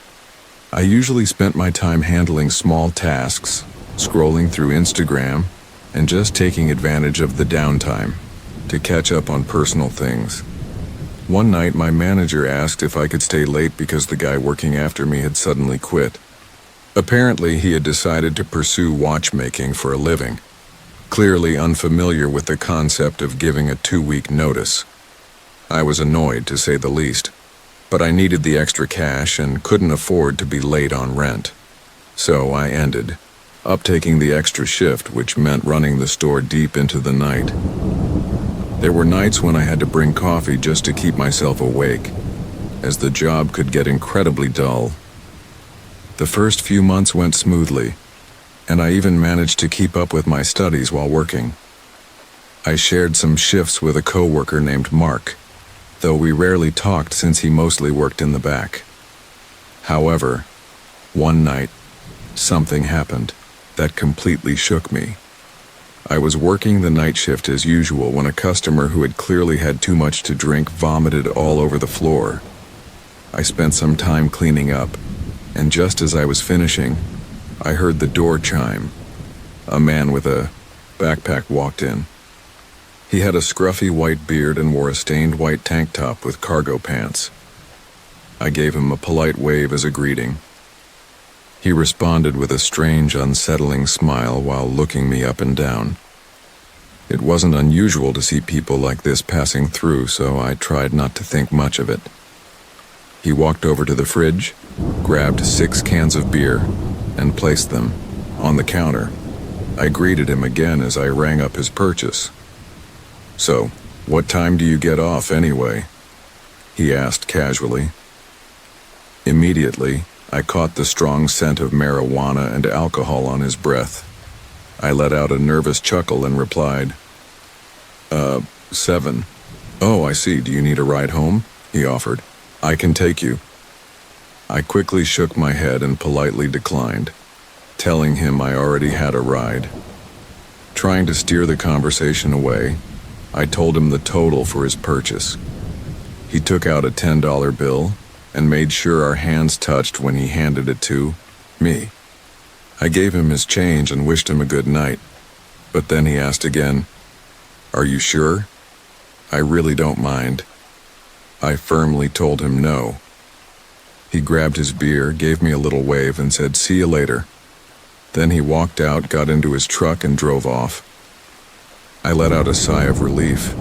I usually spent my time handling small tasks, scrolling through Instagram, and just taking advantage of the downtime to catch up on personal things. One night, my manager asked if I could stay late because the guy working after me had suddenly quit. Apparently, he had decided to pursue watchmaking for a living, clearly unfamiliar with the concept of giving a 2-week notice. I was annoyed, to say the least, but I needed the extra cash and couldn't afford to be late on rent. So I ended up taking the extra shift, which meant running the store deep into the night. There were nights when I had to bring coffee just to keep myself awake, as the job could get incredibly dull. The first few months went smoothly, and I even managed to keep up with my studies while working. I shared some shifts with a coworker named Mark, though we rarely talked since he mostly worked in the back. However, one night, something happened that completely shook me. I was working the night shift as usual when a customer who had clearly had too much to drink vomited all over the floor. I spent some time cleaning up, and just as I was finishing, I heard the door chime. A man with a backpack walked in. He had a scruffy white beard and wore a stained white tank top with cargo pants. I gave him a polite wave as a greeting. He responded with a strange, unsettling smile while looking me up and down. It wasn't unusual to see people like this passing through, so I tried not to think much of it. He walked over to the fridge, grabbed 6 cans of beer, and placed them on the counter. I greeted him again as I rang up his purchase. "So, what time do you get off anyway?" he asked casually. Immediately, I caught the strong scent of marijuana and alcohol on his breath. I let out a nervous chuckle and replied, 7. "Oh, I see. Do you need a ride home?" he offered. "I can take you." I quickly shook my head and politely declined, telling him I already had a ride. Trying to steer the conversation away, I told him the total for his purchase. He took out a $10 bill and made sure our hands touched when he handed it to me. I gave him his change and wished him a good night, but then he asked again, "Are you sure?" "I really don't mind." I firmly told him no. He grabbed his beer, gave me a little wave, and said, "See you later." Then he walked out, got into his truck, and drove off. I let out a sigh of relief.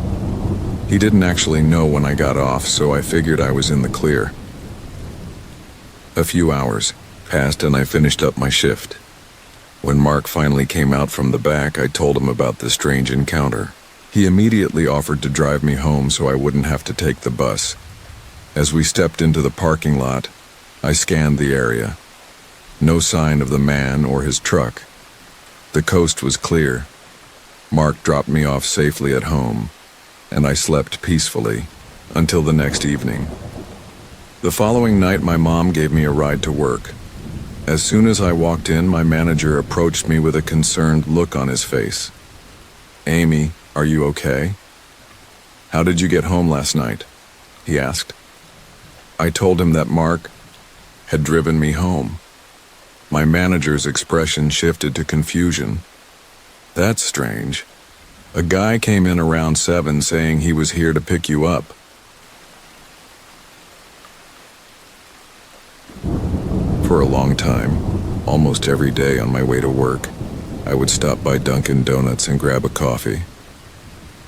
He didn't actually know when I got off, so I figured I was in the clear. A few hours passed and I finished up my shift. When Mark finally came out from the back, I told him about the strange encounter. He immediately offered to drive me home so I wouldn't have to take the bus. As we stepped into the parking lot, I scanned the area. No sign of the man or his truck. The coast was clear. Mark dropped me off safely at home, and I slept peacefully until the next evening. The following night, my mom gave me a ride to work. As soon as I walked in, my manager approached me with a concerned look on his face. "Amy, are you okay?" "How did you get home last night?" he asked. I told him that Mark had driven me home. My manager's expression shifted to confusion. "That's strange. A guy came in around 7 saying he was here to pick you up." For a long time, almost every day on my way to work, I would stop by Dunkin' Donuts and grab a coffee.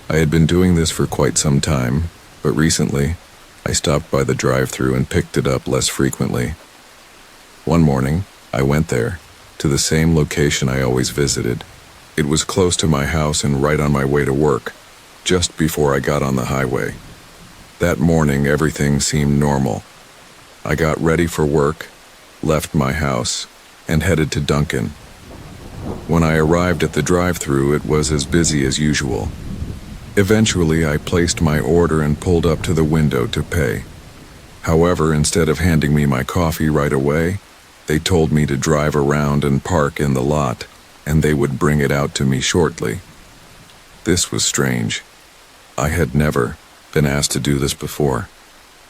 I had been doing this for quite some time, but recently, I stopped by the drive-thru and picked it up less frequently. One morning, I went there, to the same location I always visited. It was close to my house and right on my way to work, just before I got on the highway. That morning, everything seemed normal. I got ready for work, left my house, and headed to Dunkin'. When I arrived at the drive-thru, it was as busy as usual. Eventually, I placed my order and pulled up to the window to pay. However, instead of handing me my coffee right away, they told me to drive around and park in the lot, and they would bring it out to me shortly. This was strange. I had never been asked to do this before,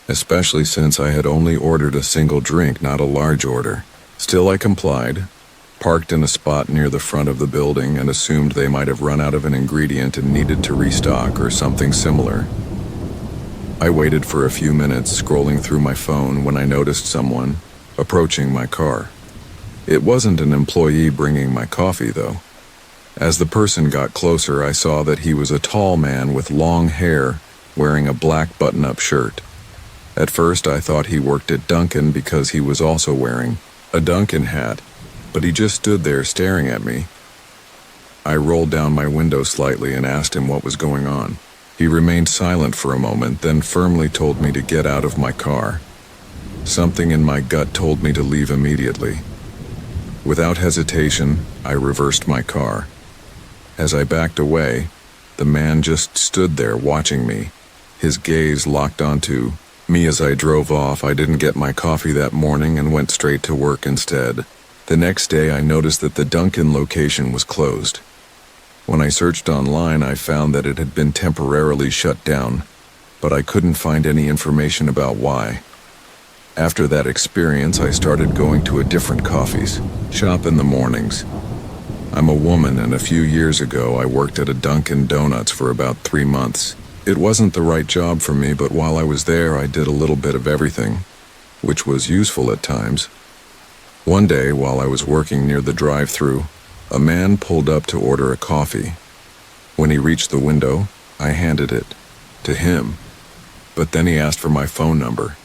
especially since I had only ordered a single drink, not a large order. Still, I complied, parked in a spot near the front of the building, and assumed they might have run out of an ingredient and needed to restock or something similar. I waited for a few minutes, scrolling through my phone, when I noticed someone approaching my car. It wasn't an employee bringing my coffee, though. As the person got closer, I saw that he was a tall man with long hair, wearing a black button-up shirt. At first, I thought he worked at Dunkin' because he was also wearing a Dunkin' hat, but he just stood there staring at me. I rolled down my window slightly and asked him what was going on. He remained silent for a moment, then firmly told me to get out of my car. Something in my gut told me to leave immediately. Without hesitation, I reversed my car. As I backed away, the man just stood there watching me, his gaze locked onto me as I drove off. I didn't get my coffee that morning and went straight to work instead. The next day, I noticed that the Dunkin' location was closed. When I searched online, I found that it had been temporarily shut down, but I couldn't find any information about why. After that experience, I started going to a different coffee shop in the mornings. I'm a woman, and a few years ago, I worked at a Dunkin' Donuts for about 3 months. It wasn't the right job for me, but while I was there, I did a little bit of everything, which was useful at times. One day, while I was working near the drive-thru, a man pulled up to order a coffee. When he reached the window, I handed it to him, but then he asked for my phone number.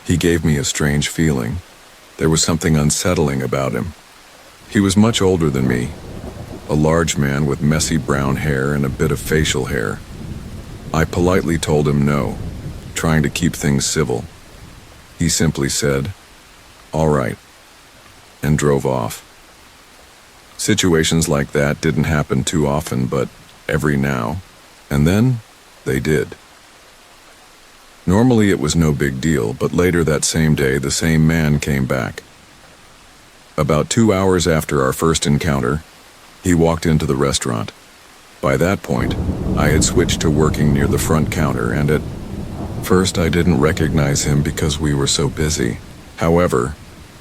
He gave me a strange feeling. There was something unsettling about him. He was much older than me, a large man with messy brown hair and a bit of facial hair. I politely told him no, trying to keep things civil. He simply said, "All right," and drove off. Situations like that didn't happen too often, but every now and then, they did. Normally it was no big deal, but later that same day, the same man came back. About 2 hours after our first encounter, he walked into the restaurant. By that point, I had switched to working near the front counter, and at first I didn't recognize him because we were so busy. However,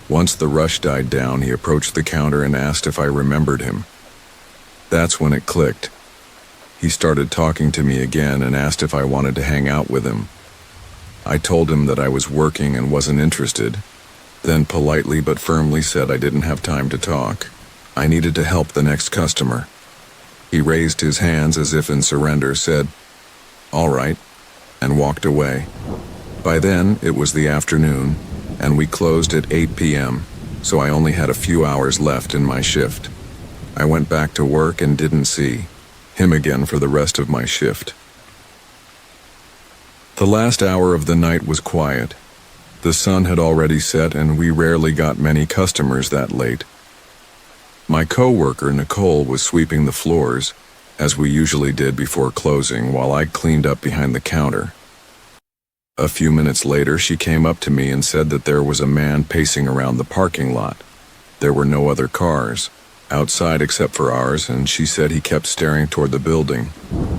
once the rush died down, he approached the counter and asked if I remembered him. That's when it clicked. He started talking to me again and asked if I wanted to hang out with him. I told him that I was working and wasn't interested, then politely but firmly said I didn't have time to talk. I needed to help the next customer. He raised his hands as if in surrender, said, "All right," and walked away. By then, it was the afternoon, and we closed at 8 p.m., so I only had a few hours left in my shift. I went back to work and didn't see him again for the rest of my shift. The last hour of the night was quiet. The sun had already set, and we rarely got many customers that late. My co-worker, Nicole, was sweeping the floors, as we usually did before closing, while I cleaned up behind the counter. A few minutes later, she came up to me and said that there was a man pacing around the parking lot. There were no other cars outside except for ours, and she said he kept staring toward the building.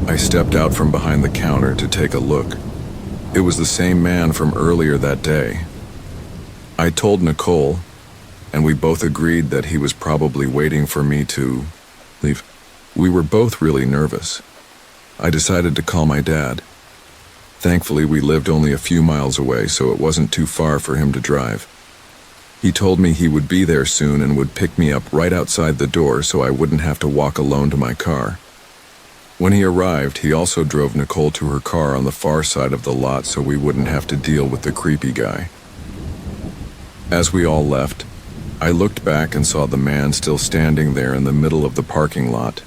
I stepped out from behind the counter to take a look. It was the same man from earlier that day. I told Nicole, and we both agreed that he was probably waiting for me to leave. We were both really nervous. I decided to call my dad. Thankfully, we lived only a few miles away, so it wasn't too far for him to drive. He told me he would be there soon and would pick me up right outside the door so I wouldn't have to walk alone to my car. When he arrived, he also drove Nicole to her car on the far side of the lot so we wouldn't have to deal with the creepy guy. As we all left, I looked back and saw the man still standing there in the middle of the parking lot,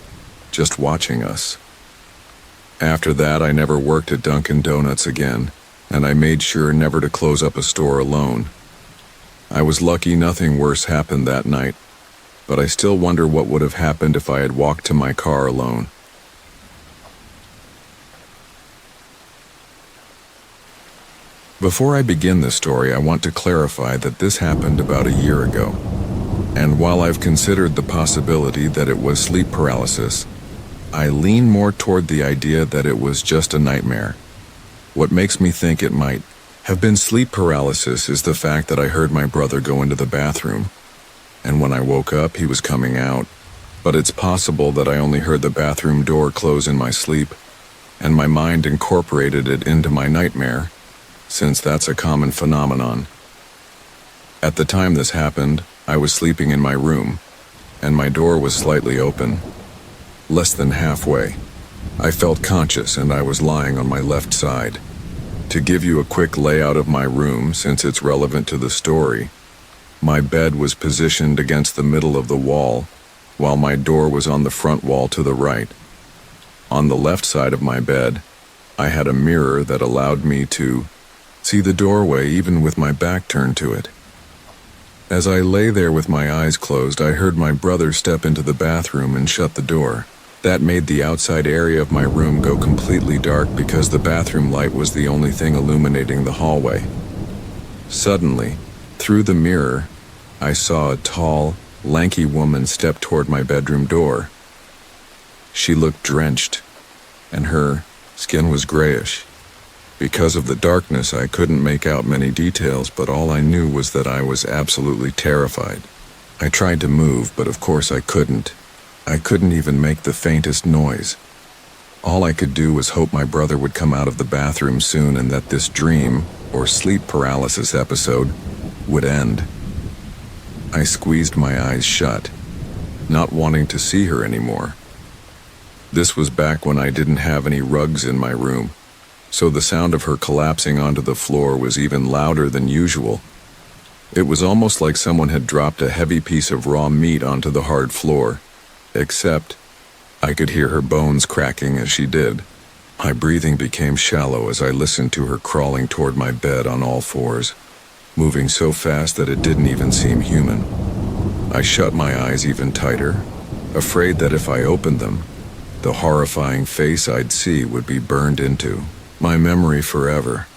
just watching us. After that, I never worked at Dunkin' Donuts again, and I made sure never to close up a store alone. I was lucky nothing worse happened that night, but I still wonder what would have happened if I had walked to my car alone. Before I begin this story, I want to clarify that this happened about a year ago. And while I've considered the possibility that it was sleep paralysis, I lean more toward the idea that it was just a nightmare. What makes me think it might have been sleep paralysis is the fact that I heard my brother go into the bathroom, and when I woke up, he was coming out. But it's possible that I only heard the bathroom door close in my sleep, and my mind incorporated it into my nightmare, since that's a common phenomenon. At the time this happened, I was sleeping in my room, and my door was slightly open. Less than halfway. I felt conscious and I was lying on my left side. To give you a quick layout of my room, since it's relevant to the story, my bed was positioned against the middle of the wall, while my door was on the front wall to the right. On the left side of my bed, I had a mirror that allowed me to see the doorway even with my back turned to it. As I lay there with my eyes closed, I heard my brother step into the bathroom and shut the door. That made the outside area of my room go completely dark because the bathroom light was the only thing illuminating the hallway. Suddenly, through the mirror, I saw a tall, lanky woman step toward my bedroom door. She looked drenched, and her skin was grayish. Because of the darkness, I couldn't make out many details, but all I knew was that I was absolutely terrified. I tried to move, but of course I couldn't. I couldn't even make the faintest noise. All I could do was hope my brother would come out of the bathroom soon and that this dream, or sleep paralysis episode, would end. I squeezed my eyes shut, not wanting to see her anymore. This was back when I didn't have any rugs in my room, so the sound of her collapsing onto the floor was even louder than usual. It was almost like someone had dropped a heavy piece of raw meat onto the hard floor, except I could hear her bones cracking as she did. My breathing became shallow as I listened to her crawling toward my bed on all fours, moving so fast that it didn't even seem human. I shut my eyes even tighter, afraid that if I opened them, the horrifying face I'd see would be burned into my memory forever.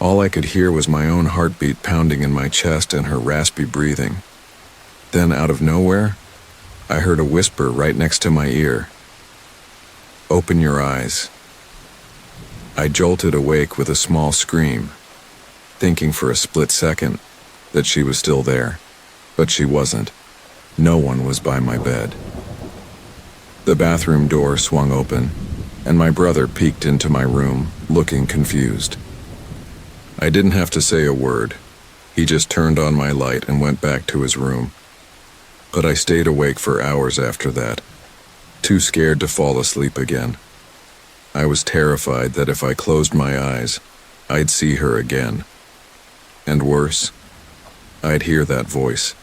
All I could hear was my own heartbeat pounding in my chest and her raspy breathing. Then, out of nowhere, I heard a whisper right next to my ear. "Open your eyes." I jolted awake with a small scream, thinking for a split second that she was still there, but she wasn't. No one was by my bed. The bathroom door swung open, and my brother peeked into my room, looking confused. I didn't have to say a word. He just turned on my light and went back to his room. But I stayed awake for hours after that, too scared to fall asleep again. I was terrified that if I closed my eyes, I'd see her again. And worse, I'd hear that voice.